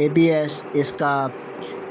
ABS